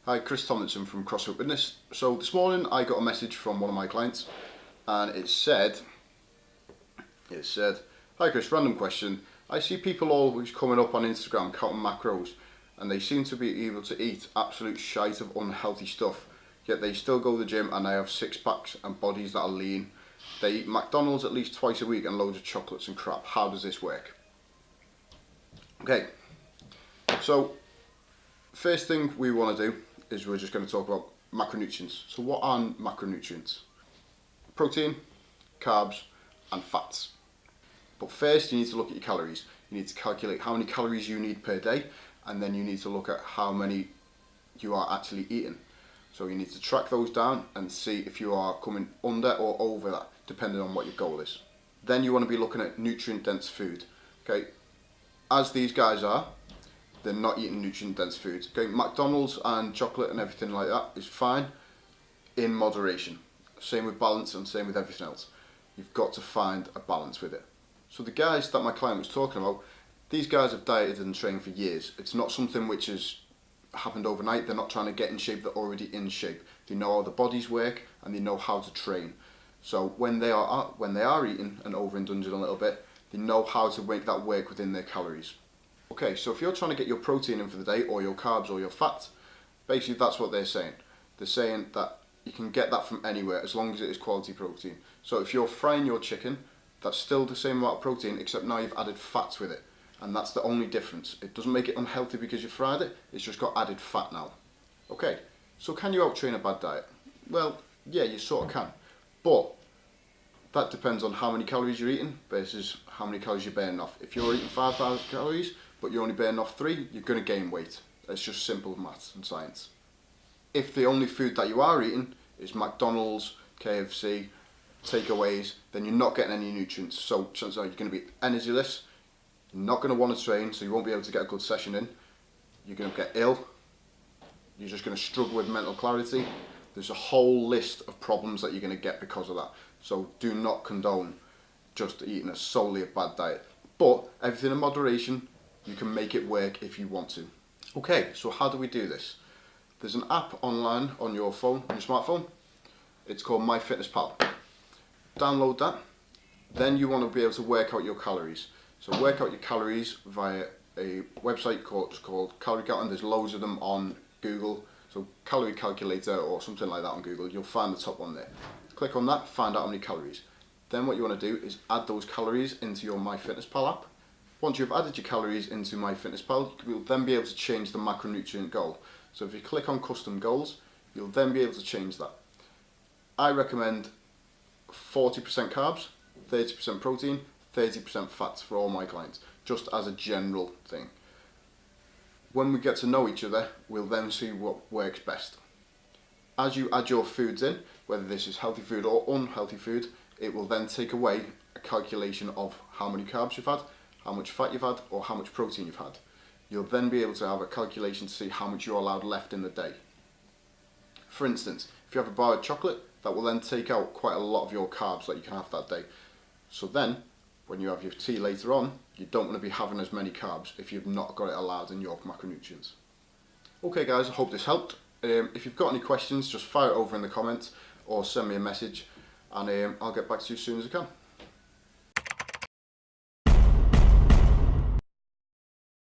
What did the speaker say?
Hi, Chris Tomlinson from CrossFit Widnes. So this morning I got a message from one of my clients and it said, "Hi Chris, random question. I see people always coming up on Instagram counting macros and they seem to be able to eat absolute shite of unhealthy stuff, yet they still go to the gym and they have six packs and bodies that are lean. They eat McDonald's at least twice a week and loads of chocolates and crap. How does this work?" Okay, so first thing we want to do is we're just going to talk about macronutrients. So what are macronutrients? Protein, carbs and fats. But first you need to look at your calories. You need to calculate how many calories you need per day, and then you need to look at how many you are actually eating. So you need to track those down and see if you are coming under or over that, depending on what your goal is. Then you want to be looking at nutrient dense food. Okay, as these guys are, they're not eating nutrient dense foods. Okay, McDonald's and chocolate and everything like that is fine in moderation. Same with balance and same with everything else. You've got to find a balance with it. So the guys that my client was talking about, these guys have dieted and trained for years. It's not something which has happened overnight. They're not trying to get in shape, they're already in shape. They know how the bodies work and they know how to train. So when they are eating and overindulging a little bit, they know how to make that work within their calories. Okay, so if you're trying to get your protein in for the day, or your carbs or your fats, basically that's what they're saying. They're saying that you can get that from anywhere as long as it is quality protein. So if you're frying your chicken, that's still the same amount of protein, except now you've added fats with it. And that's the only difference. It doesn't make it unhealthy because you fried it, it's just got added fat now. Okay, so can you out-train a bad diet? Well, yeah, you sort of can. But that depends on how many calories you're eating versus how many calories you're burning off. If you're eating 5,000 calories, but you're only burning off 3, you're going to gain weight. It's just simple maths and science. If the only food that you are eating is McDonald's, KFC, takeaways, then you're not getting any nutrients. So chances are you're going to be energyless, you're not going to want to train, so you won't be able to get a good session in. You're going to get ill, you're just going to struggle with mental clarity. There's a whole list of problems that you're going to get because of that. So do not condone just eating solely a bad diet. But everything in moderation, you can make it work if you want to. Okay, so how do we do this? There's an app online on your phone, on your smartphone. It's called MyFitnessPal. Download that. Then you want to be able to work out your calories. So work out your calories via a website called Calorie Counter. There's loads of them on Google. So calorie calculator or something like that on Google. You'll find the top one there. Click on that, find out how many calories. Then what you want to do is add those calories into your MyFitnessPal app. Once you've added your calories into MyFitnessPal, you'll then be able to change the macronutrient goal. So if you click on custom goals, you'll then be able to change that. I recommend 40% carbs, 30% protein, 30% fats for all my clients, just as a general thing. When we get to know each other, we'll then see what works best. As you add your foods in, whether this is healthy food or unhealthy food, it will then take away a calculation of how many carbs you've had, how much fat you've had, or how much protein you've had. You'll then be able to have a calculation to see how much you're allowed left in the day. For instance, if you have a bar of chocolate, that will then take out quite a lot of your carbs that you can have that day. So then, when you have your tea later on, you don't want to be having as many carbs if you've not got it allowed in your macronutrients. Okay guys, I hope this helped. If you've got any questions, just fire it over in the comments or send me a message and I'll get back to you as soon as I can.